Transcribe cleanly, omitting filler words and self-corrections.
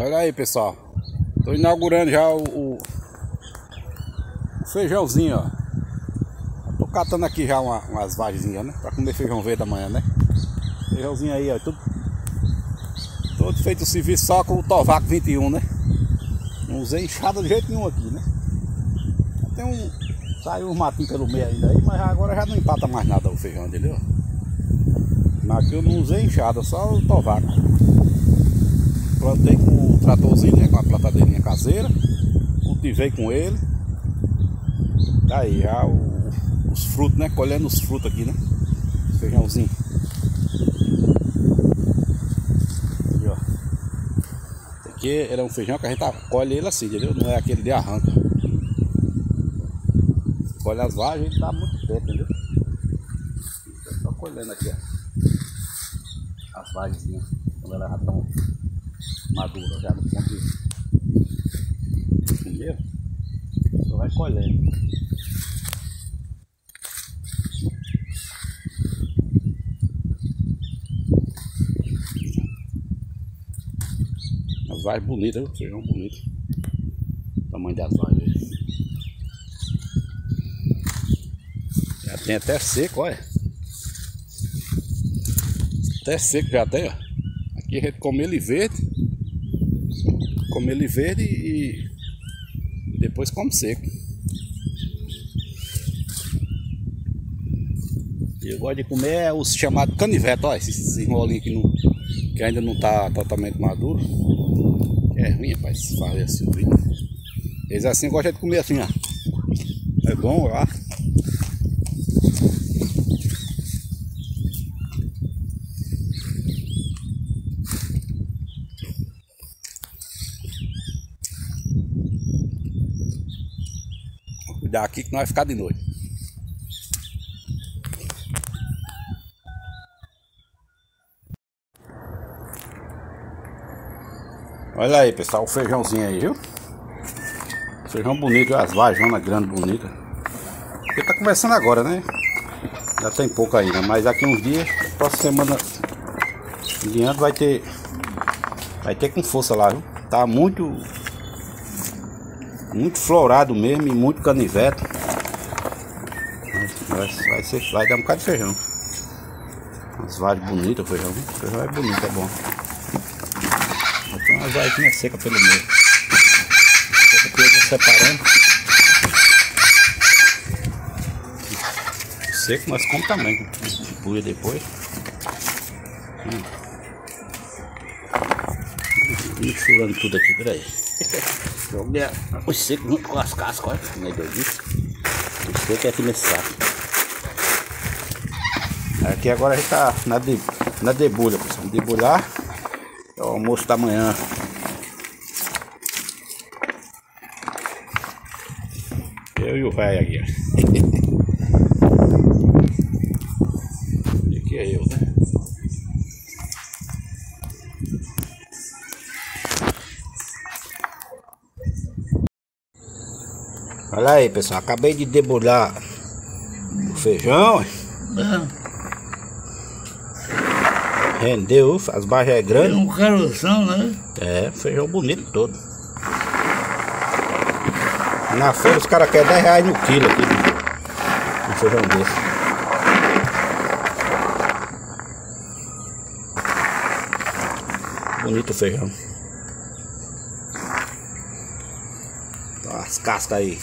Olha aí, pessoal. Tô inaugurando já o feijãozinho, ó. Tô catando aqui já umas vagenzinhas, né? Pra comer feijão verde amanhã, né? Feijãozinho aí, ó. Todo feito o serviço só com o Tovac 21, né? Não usei enxada de jeito nenhum aqui, né? Tem saiu uns matinhos pelo meio ainda aí, mas agora já não empata mais nada o feijão, entendeu? Mas aqui eu não usei enxada, só o Tovac. Plantei com o tratorzinho, né? Com a plantadeirinha caseira. Cultivei com ele. Tá aí já os frutos, né? Colhendo os frutos aqui, né? Feijãozinho. Aqui, ó. Esse aqui era um feijão que a gente colhe ele assim, entendeu? Não é aquele de arranca. Colhe as vagens, ele tá muito perto, entendeu? Tô colhendo aqui, ó. As vagenzinhas. Quando elas já estão maduras, já no ponto de comer, só vai colhendo. As vagens bonitas, viu? Feijão bonito. O tamanho das vagens. Já tem até seco, olha. Até seco já tem, ó. Aqui a gente come ele verde. Come ele verde e depois come seco. Eu gosto de comer os chamados canivete, ó. Esses enrolinhos que ainda não tá totalmente maduro. É ruim, rapaz, fazer assim o vídeo. Eles assim gostam de comer assim, ó. É bom, ó. Vou cuidar aqui que não vai ficar de noite. Olha aí, pessoal, o feijãozinho aí, viu? Feijão bonito, as vajonas grandes, bonitas. Porque tá começando agora, né? Já tem pouco ainda, mas daqui uns dias, próxima semana em diante vai ter com força lá, viu? Tá muito florado mesmo e muito canivete. Vai dar um bocado de feijão. As vagens bonitas, o feijão. O feijão é bonito, é bom. Tem umas vaginhas secas pelo meio. Aqui eu vou separando. Seco, mas como também. Pulha depois. Misturando tudo aqui, peraí. Joguei o seco junto com as cascas, olha. Como é doido isso? O seco é aqui nesse saco. Aqui agora a gente tá na debulha, pessoal. Debulhar. É o almoço da manhã. Eu e o velho aqui, ó. E aqui é eu, né? Olha aí, pessoal. Acabei de debulhar o feijão. Rendeu, as barras é grande. Tem um caroção, né? É, feijão bonito todo. Na feira os caras querem 10 reais no quilo aqui. Um feijão desse. Bonito o feijão. Olha as cascas aí.